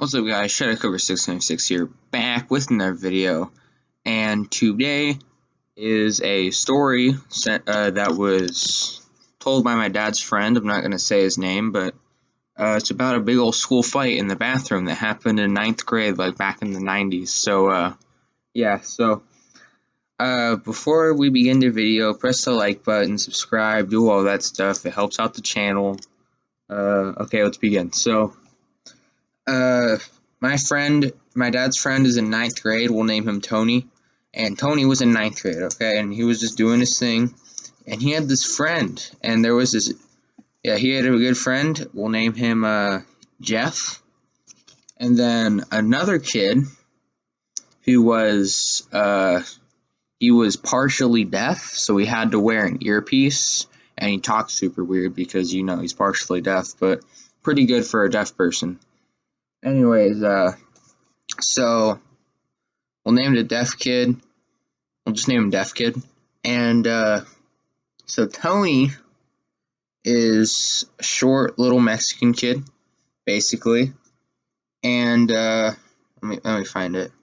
What's up, guys? Shadow Cover 696 here, back with another video, and today is a story that was told by my dad's friend. I'm not going to say his name, but it's about a big old school fight in the bathroom that happened in 9th grade, like back in the 90s. So, before we begin the video, press the like button, subscribe, do all that stuff. It helps out the channel. Okay, let's begin. My dad's friend is in 9th grade. We'll name him Tony. And Tony was in 9th grade, okay? And he was just doing his thing. And he had this friend. And there was this, he had a good friend. We'll name him Jeff. And then another kid who was, he was partially deaf. So he had to wear an earpiece. And he talked super weird because, he's partially deaf. But pretty good for a deaf person. Anyways, so we'll name the deaf kid. We'll just name him Deaf Kid. And so Tony is a short little Mexican kid, basically. And let me find it.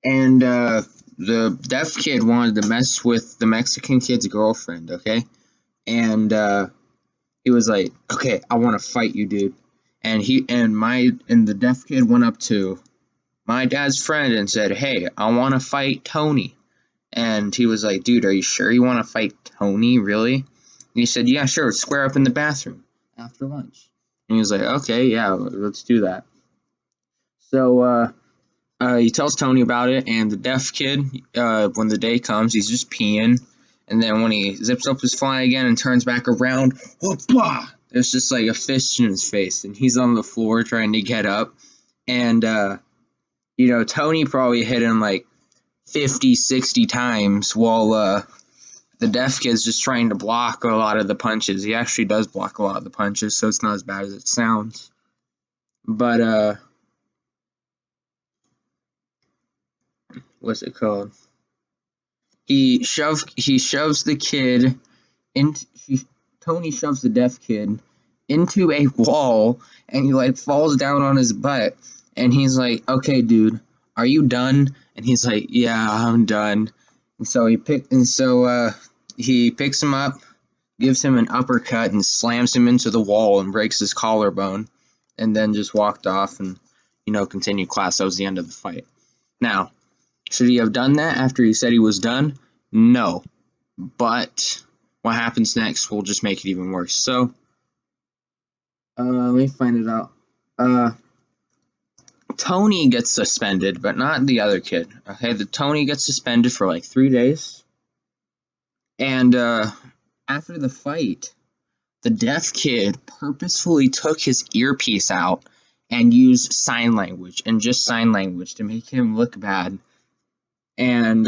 And the deaf kid wanted to mess with the Mexican kid's girlfriend, okay? And he was like, "Okay, I want to fight you, dude." And the deaf kid went up to my dad's friend and said, "Hey, I want to fight Tony." And he was like, "Dude, are you sure you want to fight Tony, really?" And he said, "Yeah, sure, square up in the bathroom after lunch." And he was like, "Okay, yeah, let's do that." So he tells Tony about it, and the deaf kid, when the day comes, he's just peeing. And then when he zips up his fly again and turns back around, whoop-ah! There's just like a fist in his face, and he's on the floor trying to get up. And, Tony probably hit him like 50, 60 times while the deaf kid's just trying to block a lot of the punches. He actually does block a lot of the punches, so it's not as bad as it sounds. But, what's it called? Tony shoves the deaf kid into a wall, and he like falls down on his butt, and he's like, "Okay, dude, are you done?" And he's like, "Yeah, I'm done." And so he picks him up, gives him an uppercut, and slams him into the wall and breaks his collarbone, and then just walked off and continued class. That was the end of the fight. Now, should he have done that after he said he was done? No. But what happens next will just make it even worse. So, let me find it out. Tony gets suspended, but not the other kid. Okay, Tony gets suspended for like 3 days. And after the fight, the deaf kid purposefully took his earpiece out and used sign language, and just sign language, to make him look bad. And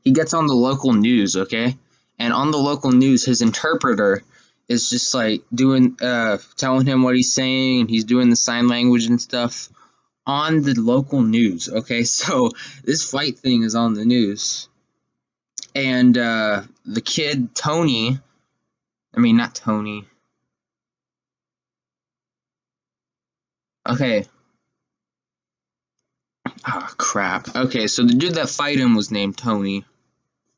he gets on the local news, okay? And on the local news, his interpreter is just like telling him what he's saying, and he's doing the sign language and stuff on the local news, okay? So this fight thing is on the news. And the kid, not Tony. Okay. Oh, crap. Okay, so the dude that fight him was named Tony.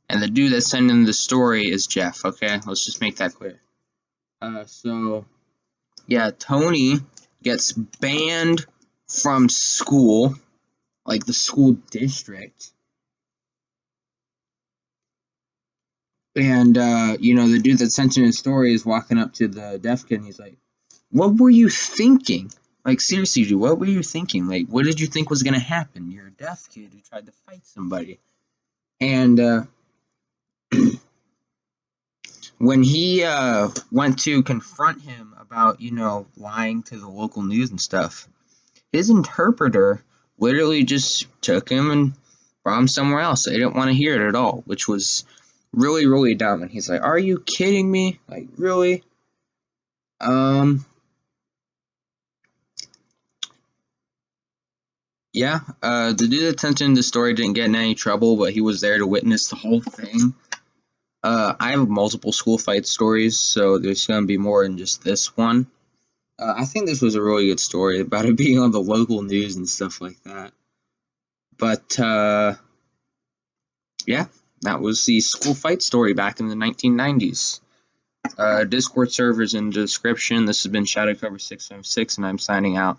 And the dude that sent in the story is Jeff, okay? Let's just make that clear. Tony gets banned from school, like the school district. And, the dude that sent in his story is walking up to the deaf kid, and he's like, "What were you thinking? Like, seriously, dude, what were you thinking? Like, what did you think was going to happen? You're a deaf kid who tried to fight somebody." And, when he went to confront him about, lying to the local news and stuff, his interpreter literally just took him and brought him somewhere else. They didn't want to hear it at all, which was really, really dumb. And he's like, "Are you kidding me? Like, really?" Yeah, the dude that sent in the story didn't get in any trouble, but he was there to witness the whole thing. I have multiple school fight stories, so there's gonna be more than just this one. I think this was a really good story about it being on the local news and stuff like that. But yeah, that was the school fight story back in the 1990s. Discord servers in the description. This has been Shadow Cover 656, and I'm signing out.